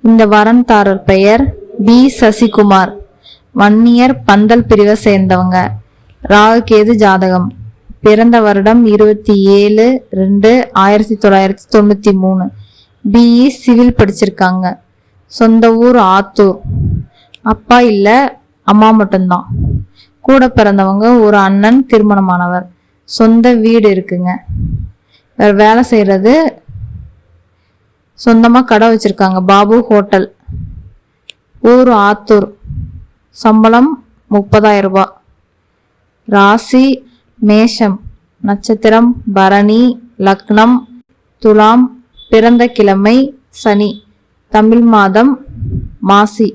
இந்த வரன்தாரர் பெயர் பி சசிகுமார். வன்னியர் பந்தல் பிரிவை சேர்ந்தவங்க. ராகு கேது ஜாதகம். பிறந்த வருடம் 27/2/1993. பிஇ சிவில் படிச்சிருக்காங்க. சொந்த ஊர் ஆத்தூர். அப்பா இல்ல, அம்மா மட்டும்தான். கூட பிறந்தவங்க ஒரு அண்ணன், திருமணமானவர். சொந்த வீடு இருக்குங்க. வேற வேலை செய்யறது, சொந்தமா கடை வச்சிருக்காங்க, பாபு ஹோட்டல். ஊர் ஆத்தூர். சம்பளம் 30,000 ரூபாய். ராசி மேஷம். நட்சத்திரம் பரணி. லக்னம் துலாம். பிறந்த கிழமை சனி. தமிழ் மாதம் மாசி.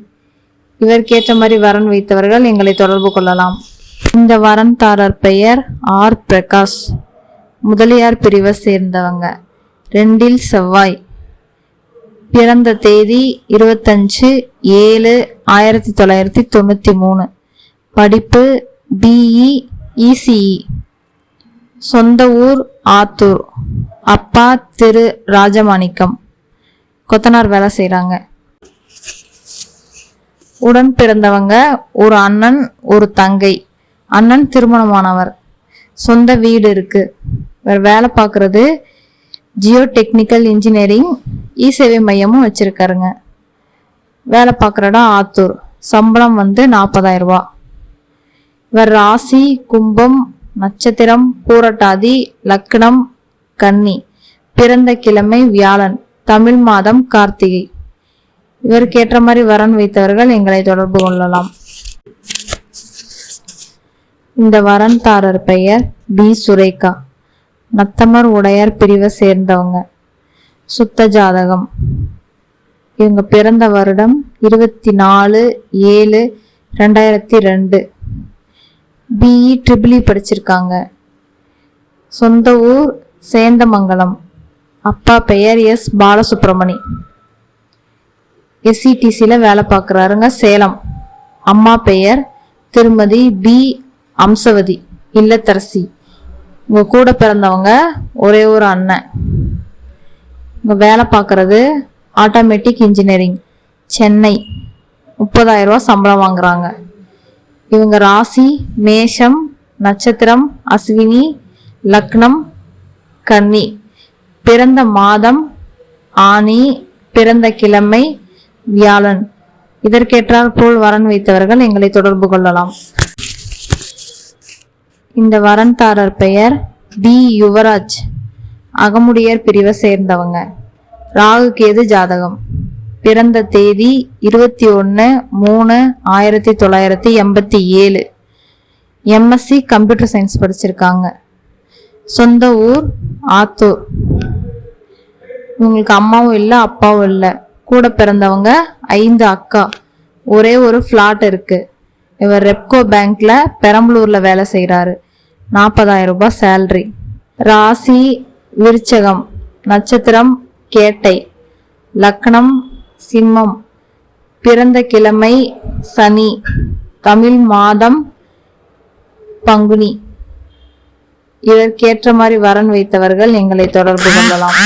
இவருக்கேற்ற மாதிரி வரன் வைத்தவர்கள் எங்களை தொடர்பு கொள்ளலாம். இந்த வரன்தாரர் பெயர் ஆர் பிரகாஷ். முதலியார் பிரிவை சேர்ந்தவங்க. 2 செவ்வாய். பிறந்த தேதி 25/7/1993. படிப்பு பிஇ இசிஇ. சொந்த ஊர் ஆத்தூர். அப்பா திரு ராஜமாணிக்கம், கொத்தனார் வேலை செய்கிறாங்க. உடன் பிறந்தவங்க ஒரு அண்ணன், ஒரு தங்கை. அண்ணன் திருமணமானவர். சொந்த வீடு இருக்கு. வேலை பார்க்கறது ஜியோ டெக்னிக்கல் இன்ஜினியரிங் இ-சேவை மையமும் வச்சிருக்காருங்க. வேலை பார்க்குற இடம் ஆத்தூர். சம்பளம் 40,000 ரூபாய். இவர் ராசி கும்பம். நட்சத்திரம் பூரட்டாதி. லக்னம் கன்னி. பிறந்த கிழமை வியாழன். தமிழ் மாதம் கார்த்திகை. இவருக்கு ஏற்ற மாதிரி வரன் வைத்தவர்கள் எங்களை தொடர்பு கொள்ளலாம். இந்த வரன்தாரர் பெயர் பி சுரேகா. நத்தமர் உடையார் பிரிவை சேர்ந்தவங்க. சுத்த ஜாதகம். இவங்க பிறந்த வருடம் 24/7/2002. பிஇ ட்ரிபிள் படிச்சிருக்காங்க. சொந்த ஊர் சேந்தமங்கலம். அப்பா பெயர் எஸ் பாலசுப்ரமணி. எஸ்இடிசியில் வேலை பார்க்குறாருங்க, சேலம். அம்மா பெயர் திருமதி பி அம்சவதி, இல்லத்தரசி. உங்க கூட பிறந்தவங்க ஒரே ஒரு அண்ணன். இங்க வேலை பார்க்கறது ஆட்டோமேட்டிக் இன்ஜினியரிங், சென்னை. 30,000 ரூபாய் சம்பளம் வாங்குறாங்க. இவங்க ராசி மேஷம். நட்சத்திரம் அஸ்வினி. லக்னம் கன்னி. பிறந்த மாதம் ஆனி. பிறந்த கிழமை வியாழன். இதற்கேற்றாற் போல் வரன் வைத்தவர்கள் எங்களை தொடர்பு கொள்ளலாம். இந்த வரன்தாரர் பெயர் பி யுவராஜ். அகமுடையர் பிரிவை சேர்ந்தவங்க. ராகு கேது ஜாதகம். பிறந்த தேதி 21/3/1987. எம்எஸ்சி கம்ப்யூட்டர் சயின்ஸ் படிச்சிருக்காங்க. சொந்த ஊர் ஆத்தூர். இவங்களுக்கு அம்மாவும் இல்லை, அப்பாவும் இல்லை. கூட பிறந்தவங்க 5 அக்கா. ஒரே ஒரு ஃப்ளாட் இருக்கு. இவர் ரெப்கோ பேங்க்ல பெரம்பலூர்ல வேலை செய்கிறாரு. 40,000 ரூபாய் சேலரி. ராசி விருச்சகம். நட்சத்திரம் கேட்டை. லக்னம் சிம்மம். பிறந்த கிழமை சனி. தமிழ் மாதம் பங்குனி. இதற்கேற்ற மாதிரி வரன் வைத்தவர்கள் எங்களை தொடர்பு கொள்ளலாம்.